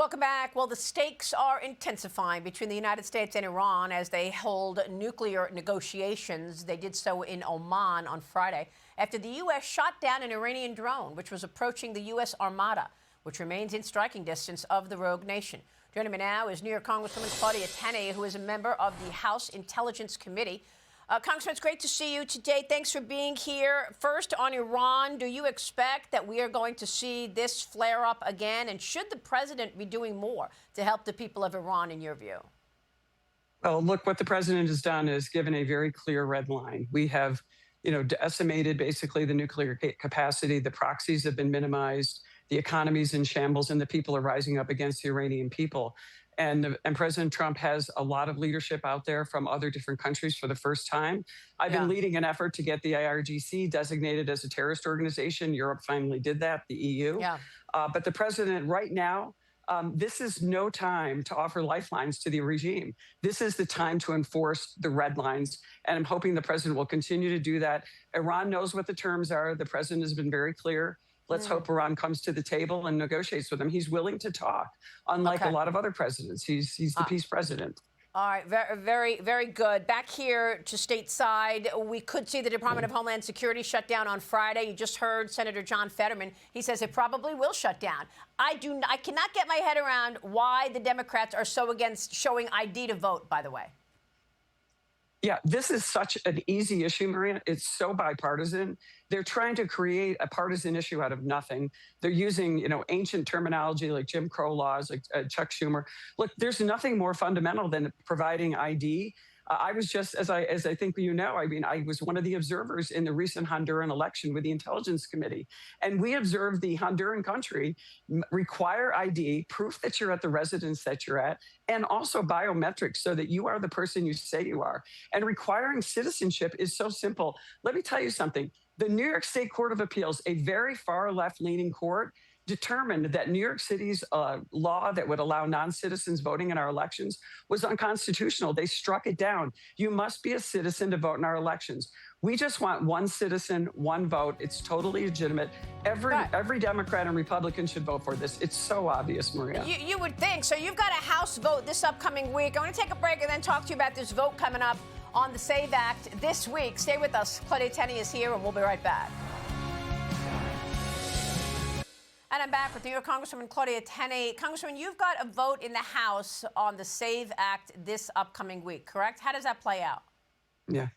welcome back. Well, the stakes are intensifying between the United States and Iran as they hold nuclear negotiations. They did so in Oman on Friday after the U.S. shot down an Iranian drone, which was approaching the U.S. Armada, which remains in striking distance of the rogue nation. Joining me now is New York Congresswoman Claudia Tenney, who is a member of the House Intelligence Committee. Congressman, it's great to see you today. Thanks for being here. First, on Iran, do you expect that we are going to see this flare up again? And should the president be doing more to help the people of Iran, in your view? Well, look, what the president has done is given a very clear red line. We have, decimated basically the nuclear capacity. The proxies have been minimized. The economy's in shambles, and the people are rising up against the Iranian people. And President Trump has a lot of leadership out there from other different countries for the first time. I've been leading an effort to get the IRGC designated as a terrorist organization. Europe finally did that, the EU. But the president right now, this is no time to offer lifelines to the regime. This is the time to enforce the red lines. And I'm hoping the president will continue to do that. Iran knows what the terms are. The president has been very clear. Let's hope Iran comes to the table and negotiates with him. He's willing to talk, unlike a lot of other presidents. He's the peace president. All right, very, very good. Back here to stateside, we could see the Department of Homeland Security shut down on Friday. You just heard Senator John Fetterman. He says it probably will shut down. I cannot get my head around why the Democrats are so against showing ID to vote, by the way. Yeah, this is such an easy issue, Maria. It's so bipartisan. They're trying to create a partisan issue out of nothing. They're using, ancient terminology like Jim Crow laws, like Chuck Schumer. Look, there's nothing more fundamental than providing ID. I was just, as I think I was one of the observers in the recent Honduran election with the Intelligence Committee. And we observed the Honduran country require ID, proof that you're at the residence that you're at, and also biometrics so that you are the person you say you are. And requiring citizenship is so simple. Let me tell you something. The New York State Court of Appeals, a very far left-leaning court, determined that New York City's law that would allow non-citizens voting in our elections was unconstitutional. They struck it down. You must be a citizen to vote in our elections. We just want one citizen, one vote. It's totally legitimate. Every Democrat and Republican should vote for this. It's so obvious, Maria. You would think. So you've got a House vote this upcoming week. I want to take a break and then talk to you about this vote coming up on the SAVE Act this week. Stay with us. Claudia Tenney is here, and we'll be right back. And I'm back with New York Congresswoman Claudia Tenney. Congresswoman, you've got a vote in the House on the SAVE Act this upcoming week, correct? How does that play out? Yeah.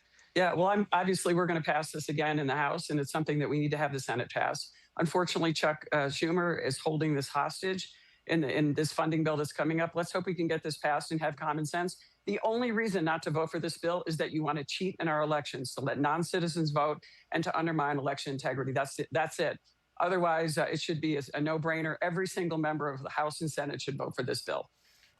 Well, obviously, we're going to pass this again in the House, and it's something that we need to have the Senate pass. Unfortunately, Chuck Schumer is holding this hostage in this funding bill that's coming up. Let's hope we can get this passed and have common sense. The only reason not to vote for this bill is that you want to cheat in our elections, to let non-citizens vote and to undermine election integrity. That's it. Otherwise, it should be a no-brainer. Every single member of the House and Senate should vote for this bill.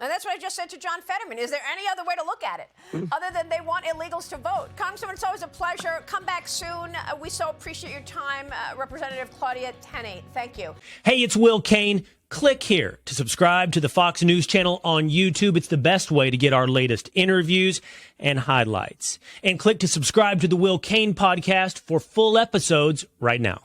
And that's what I just said to John Fetterman. Is there any other way to look at it other than they want illegals to vote? Congresswoman, it's always a pleasure. Come back soon. We so appreciate your time, Representative Claudia Tenney. Thank you. Hey, it's Will Cain. Click here to subscribe to the Fox News channel on YouTube. It's the best way to get our latest interviews and highlights. And click to subscribe to the Will Cain podcast for full episodes right now.